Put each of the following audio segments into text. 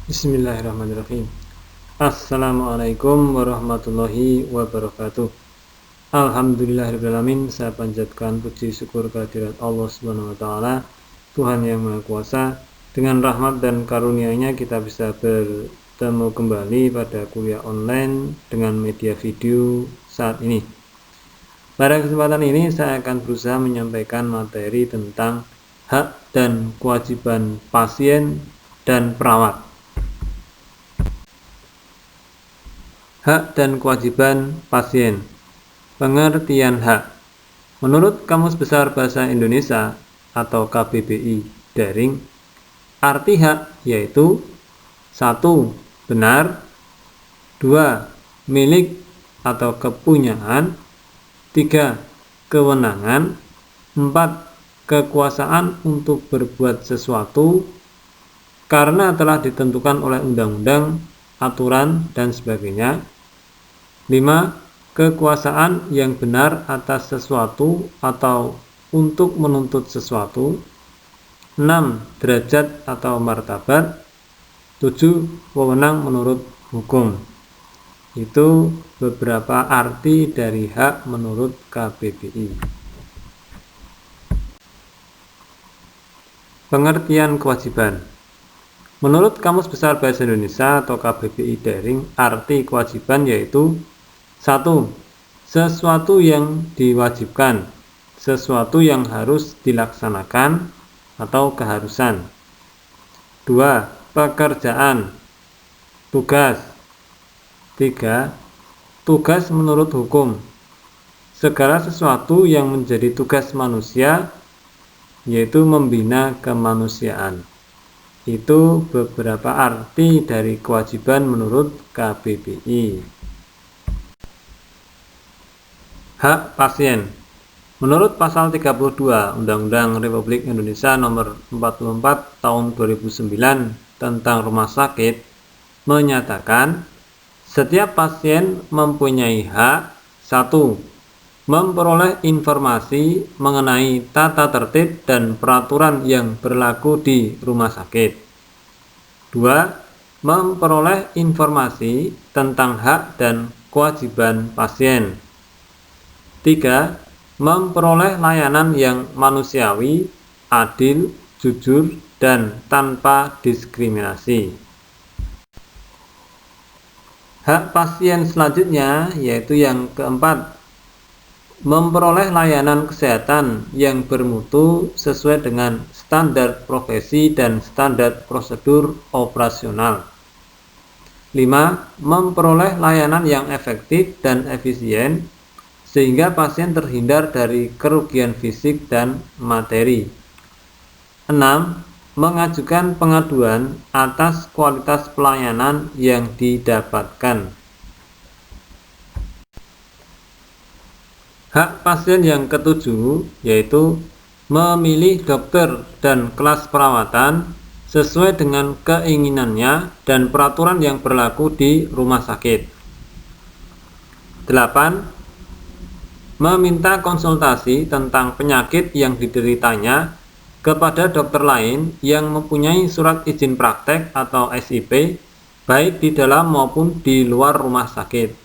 Bismillahirrahmanirrahim. Assalamualaikum warahmatullahi wabarakatuh. Alhamdulillahirrahmanirrahim. Saya panjatkan puji syukur kehadirat Allah Subhanahu wa taala, Tuhan yang Maha Kuasa. Dengan rahmat dan karunia-Nya kita bisa bertemu kembali pada kuliah online dengan media video saat ini. Pada kesempatan ini saya akan berusaha menyampaikan materi tentang hak dan kewajiban pasien dan perawat. Hak dan kewajiban pasien. Pengertian hak. Menurut Kamus Besar Bahasa Indonesia atau KBBI Daring, arti hak yaitu 1. Benar, 2. Milik atau kepunyaan, 3. Kewenangan, 4. Kekuasaan untuk berbuat sesuatu karena telah ditentukan oleh undang-undang, aturan, dan sebagainya. 5. Kekuasaan yang benar atas sesuatu atau untuk menuntut sesuatu. 6. Derajat atau martabat. 7. Wewenang menurut hukum. Itu beberapa arti dari hak menurut KBBI. Pengertian kewajiban. Menurut Kamus Besar Bahasa Indonesia atau KBBI Daring, arti kewajiban yaitu 1. Sesuatu yang diwajibkan, sesuatu yang harus dilaksanakan atau keharusan. 2. Pekerjaan, tugas. 3. Tugas menurut hukum, segala sesuatu yang menjadi tugas manusia, yaitu membina kemanusiaan. Itu beberapa arti dari kewajiban menurut KBBI. Hak pasien. Menurut pasal 32 Undang-Undang Republik Indonesia Nomor 44 Tahun 2009 tentang rumah sakit menyatakan setiap pasien mempunyai hak 1. Memperoleh informasi mengenai tata tertib dan peraturan yang berlaku di rumah sakit. 2. Memperoleh informasi tentang hak dan kewajiban pasien. 3. Memperoleh layanan yang manusiawi, adil, jujur, dan tanpa diskriminasi. Hak pasien selanjutnya yaitu yang keempat, memperoleh layanan kesehatan yang bermutu sesuai dengan standar profesi dan standar prosedur operasional. 5. Memperoleh layanan yang efektif dan efisien sehingga pasien terhindar dari kerugian fisik dan materi. 6. Mengajukan pengaduan atas kualitas pelayanan yang didapatkan. Hak pasien yang ketujuh yaitu memilih dokter dan kelas perawatan sesuai dengan keinginannya dan peraturan yang berlaku di rumah sakit. 8. Meminta konsultasi tentang penyakit yang dideritanya kepada dokter lain yang mempunyai surat izin praktek atau SIP baik di dalam maupun di luar rumah sakit.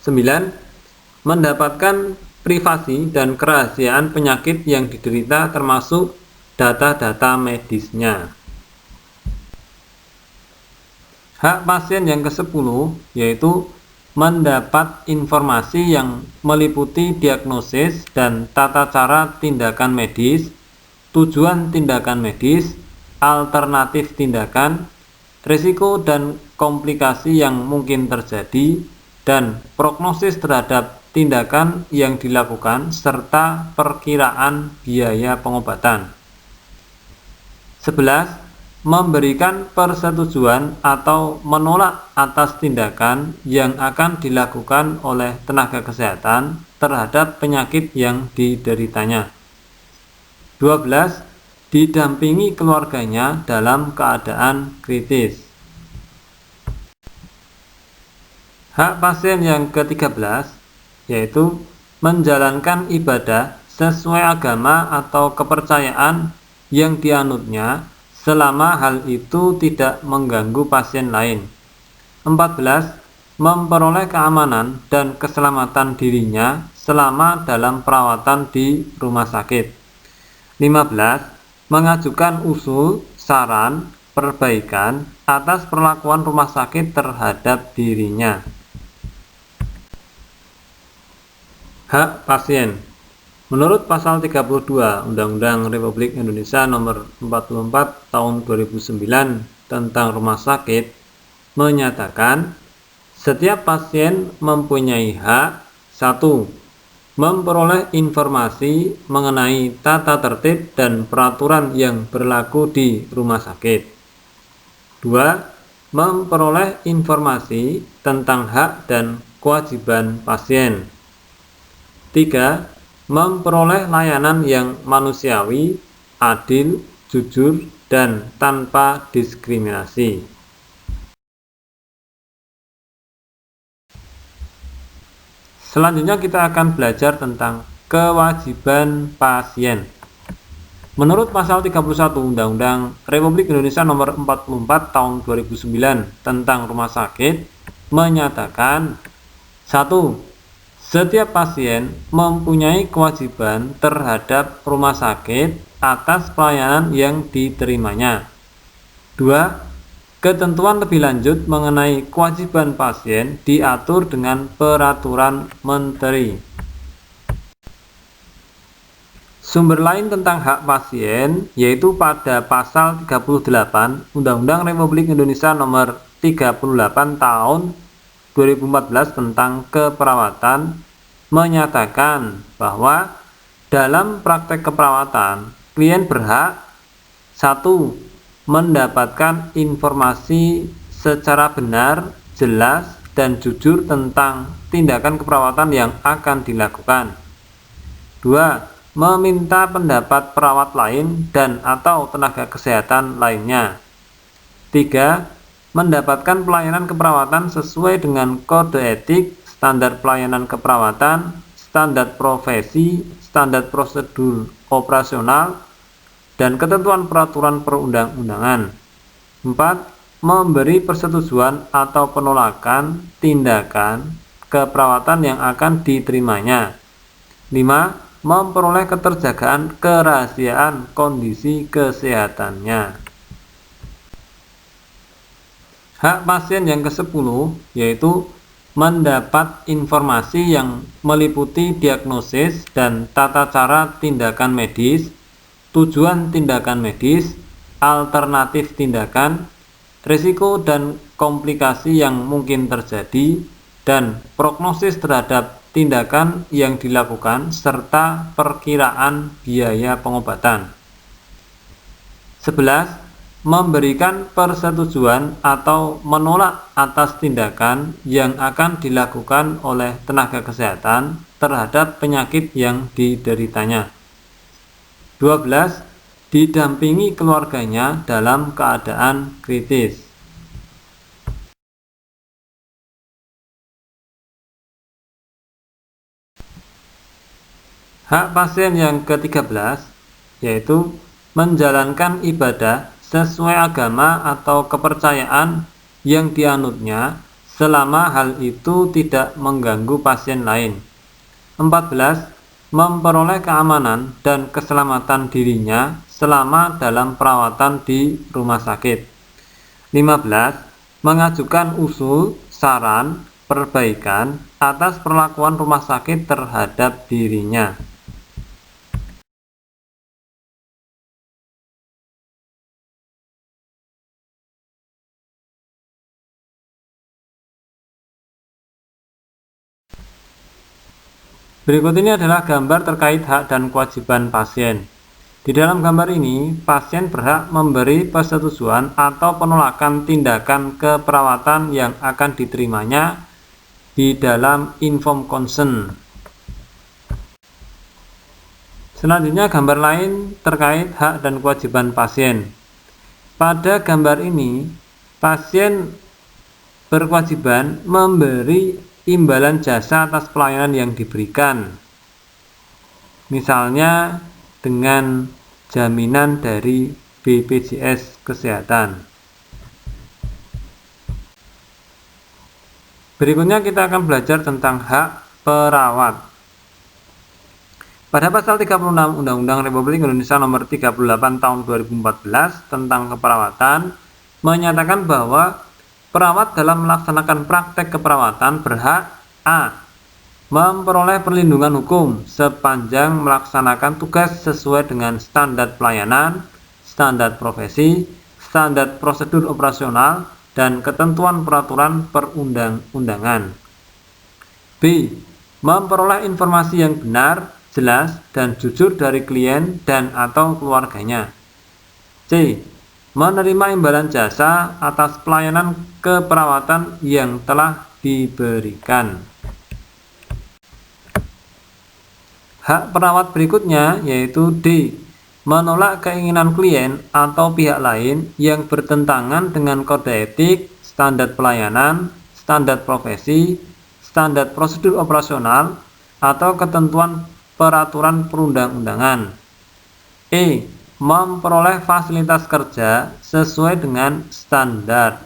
9. Mendapatkan privasi dan kerahasiaan penyakit yang diderita termasuk data-data medisnya. Hak pasien yang ke-10 yaitu mendapat informasi yang meliputi diagnosis dan tata cara tindakan medis, tujuan tindakan medis, alternatif tindakan, risiko dan komplikasi yang mungkin terjadi, dan prognosis terhadap tindakan yang dilakukan serta perkiraan biaya pengobatan. 11. Memberikan persetujuan atau menolak atas tindakan yang akan dilakukan oleh tenaga kesehatan terhadap penyakit yang dideritanya. 12. Didampingi keluarganya dalam keadaan kritis. Hak pasien yang ke-13 yaitu menjalankan ibadah sesuai agama atau kepercayaan yang dianutnya selama hal itu tidak mengganggu pasien lain. 14. Memperoleh keamanan dan keselamatan dirinya selama dalam perawatan di rumah sakit. 15. Mengajukan usul, saran, perbaikan atas perlakuan rumah sakit terhadap dirinya. Hak pasien. Menurut pasal 32 Undang-Undang Republik Indonesia Nomor 44 Tahun 2009 tentang rumah sakit menyatakan setiap pasien mempunyai hak 1. Memperoleh informasi mengenai tata tertib dan peraturan yang berlaku di rumah sakit. 2. Memperoleh informasi tentang hak dan kewajiban pasien. 3. Memperoleh layanan yang manusiawi, adil, jujur, dan tanpa diskriminasi. Selanjutnya kita akan belajar tentang kewajiban pasien. Menurut pasal 31 Undang-Undang Republik Indonesia Nomor 44 Tahun 2009 tentang rumah sakit menyatakan 1. Setiap pasien mempunyai kewajiban terhadap rumah sakit atas pelayanan yang diterimanya. 2. Ketentuan lebih lanjut mengenai kewajiban pasien diatur dengan peraturan menteri. Sumber lain tentang hak pasien yaitu pada pasal 38 Undang-Undang Republik Indonesia Nomor 38 Tahun 2014 tentang keperawatan menyatakan bahwa dalam praktek keperawatan klien berhak 1. Mendapatkan informasi secara benar, jelas, dan jujur tentang tindakan keperawatan yang akan dilakukan. 2. Meminta pendapat perawat lain dan atau tenaga kesehatan lainnya. 3. Mendapatkan pelayanan keperawatan sesuai dengan kode etik, standar pelayanan keperawatan, standar profesi, standar prosedur operasional, dan ketentuan peraturan perundang-undangan. 4. Memberi persetujuan atau penolakan tindakan keperawatan yang akan diterimanya. 5. Memperoleh keterjagaan kerahasiaan kondisi kesehatannya. Hak pasien yang ke-10 yaitu mendapat informasi yang meliputi diagnosis dan tata cara tindakan medis, tujuan tindakan medis, alternatif tindakan, risiko dan komplikasi yang mungkin terjadi, dan prognosis terhadap tindakan yang dilakukan serta perkiraan biaya pengobatan. 11. Memberikan persetujuan atau menolak atas tindakan yang akan dilakukan oleh tenaga kesehatan terhadap penyakit yang dideritanya. 12. Didampingi keluarganya dalam keadaan kritis. Hak pasien yang ke-13 yaitu menjalankan ibadah sesuai agama atau kepercayaan yang dianutnya selama hal itu tidak mengganggu pasien lain. 14. Memperoleh keamanan dan keselamatan dirinya selama dalam perawatan di rumah sakit. 15. Mengajukan usul, saran, perbaikan atas perlakuan rumah sakit terhadap dirinya. Berikut ini adalah gambar terkait hak dan kewajiban pasien. Di dalam gambar ini, pasien berhak memberi persetujuan atau penolakan tindakan keperawatan yang akan diterimanya di dalam informed consent. Selanjutnya gambar lain terkait hak dan kewajiban pasien. Pada gambar ini, pasien berkewajiban memberi imbalan jasa atas pelayanan yang diberikan, misalnya dengan jaminan dari BPJS Kesehatan. Berikutnya kita akan belajar tentang hak perawat. Pada pasal 36 Undang-Undang Republik Indonesia Nomor 38 Tahun 2014 tentang keperawatan menyatakan bahwa perawat dalam melaksanakan praktek keperawatan berhak A. Memperoleh perlindungan hukum sepanjang melaksanakan tugas sesuai dengan standar pelayanan, standar profesi, standar prosedur operasional, dan ketentuan peraturan perundang-undangan. B. Memperoleh informasi yang benar, jelas, dan jujur dari klien dan atau keluarganya. C. Menerima imbalan jasa atas pelayanan keperawatan yang telah diberikan. Hak perawat berikutnya yaitu D. Menolak keinginan klien atau pihak lain yang bertentangan dengan kode etik, standar pelayanan, standar profesi, standar prosedur operasional, atau ketentuan peraturan perundang-undangan. E. Memperoleh fasilitas kerja sesuai dengan standar.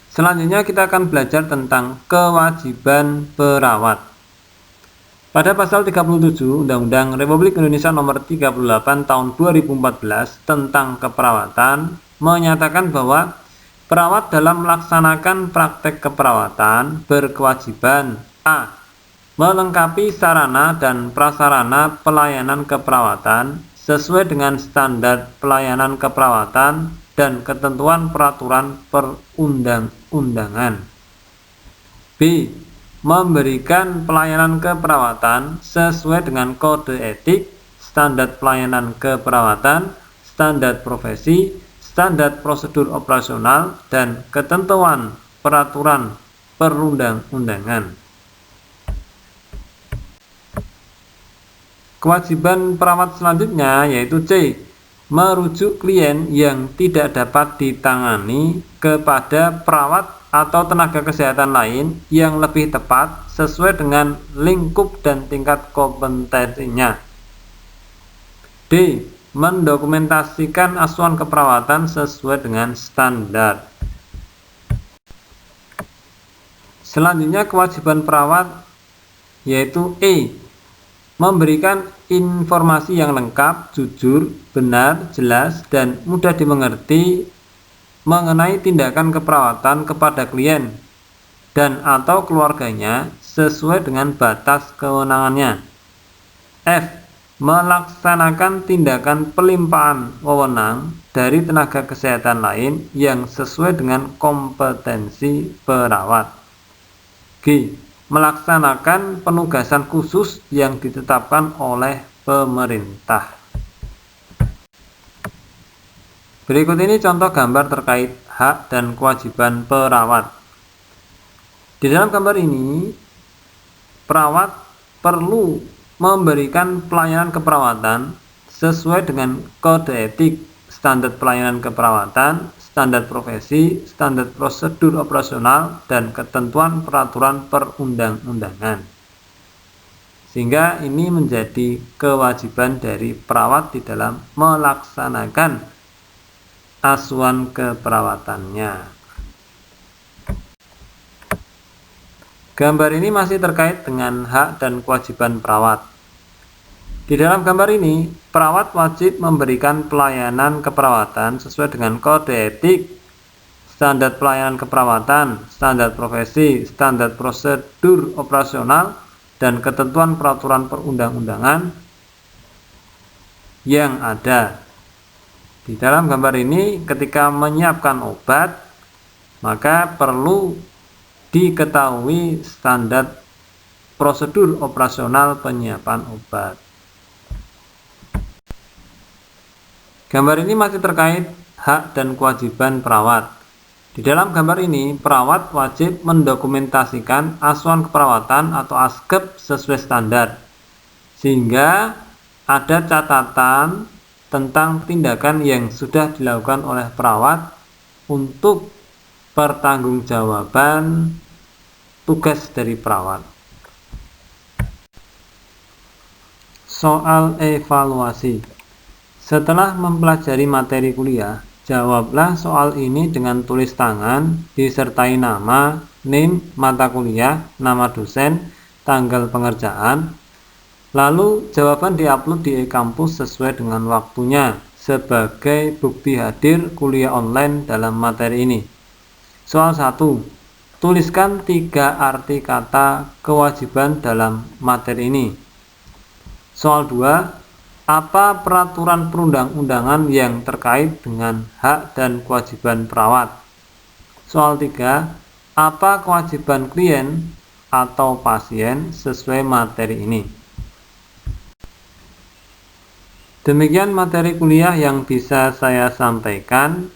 Selanjutnya kita akan belajar tentang kewajiban perawat. Pada pasal 37 Undang-Undang Republik Indonesia Nomor 38 Tahun 2014 tentang keperawatan menyatakan bahwa perawat dalam melaksanakan praktek keperawatan berkewajiban A. Melengkapi sarana dan prasarana pelayanan keperawatan sesuai dengan standar pelayanan keperawatan dan ketentuan peraturan perundang-undangan. B. Memberikan pelayanan keperawatan sesuai dengan kode etik, standar pelayanan keperawatan, standar profesi, standar prosedur operasional, dan ketentuan peraturan perundang-undangan. Kewajiban perawat selanjutnya yaitu C. Merujuk klien yang tidak dapat ditangani kepada perawat atau tenaga kesehatan lain yang lebih tepat sesuai dengan lingkup dan tingkat kompetensinya. D. Mendokumentasikan asuhan keperawatan sesuai dengan standar. Selanjutnya kewajiban perawat yaitu E. Memberikan informasi yang lengkap, jujur, benar, jelas, dan mudah dimengerti mengenai tindakan keperawatan kepada klien dan atau keluarganya sesuai dengan batas kewenangannya. F. Melaksanakan tindakan pelimpahan wewenang dari tenaga kesehatan lain yang sesuai dengan kompetensi perawat. G. Melaksanakan penugasan khusus yang ditetapkan oleh pemerintah. Berikut ini contoh gambar terkait hak dan kewajiban perawat. Di dalam gambar ini, perawat perlu memberikan pelayanan keperawatan sesuai dengan kode etik, standar pelayanan keperawatan, standar profesi, standar prosedur operasional, dan ketentuan peraturan perundang-undangan. Sehingga ini menjadi kewajiban dari perawat di dalam melaksanakan asuhan keperawatannya. Gambar ini masih terkait dengan hak dan kewajiban perawat. Di dalam gambar ini, perawat wajib memberikan pelayanan keperawatan sesuai dengan kode etik, standar pelayanan keperawatan, standar profesi, standar prosedur operasional, dan ketentuan peraturan perundang-undangan yang ada. Di dalam gambar ini, ketika menyiapkan obat, maka perlu diketahui standar prosedur operasional penyiapan obat. Gambar ini masih terkait hak dan kewajiban perawat. Di dalam gambar ini, perawat wajib mendokumentasikan asuhan keperawatan atau ASKEP sesuai standar, sehingga ada catatan tentang tindakan yang sudah dilakukan oleh perawat untuk pertanggungjawaban tugas dari perawat. Soal evaluasi. Setelah mempelajari materi kuliah, jawablah soal ini dengan tulis tangan disertai nama, NIM, mata kuliah, nama dosen, tanggal pengerjaan. Lalu jawaban diupload di e-kampus sesuai dengan waktunya sebagai bukti hadir kuliah online dalam materi ini. Soal 1. Tuliskan 3 arti kata kewajiban dalam materi ini. Soal 2. Apa peraturan perundang-undangan yang terkait dengan hak dan kewajiban perawat? Soal 3. Apa kewajiban klien atau pasien sesuai materi ini? Demikian materi kuliah yang bisa saya sampaikan.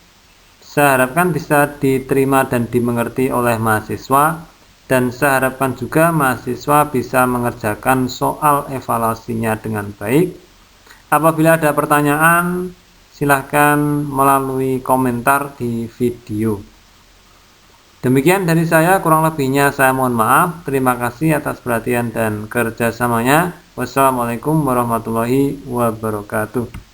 Saya harapkan bisa diterima dan dimengerti oleh mahasiswa, dan saya harapkan juga mahasiswa bisa mengerjakan soal evaluasinya dengan baik. Apabila ada pertanyaan, silahkan melalui komentar di video. Demikian dari saya, kurang lebihnya saya mohon maaf. Terima kasih atas perhatian dan kerjasamanya. Wassalamualaikum warahmatullahi wabarakatuh.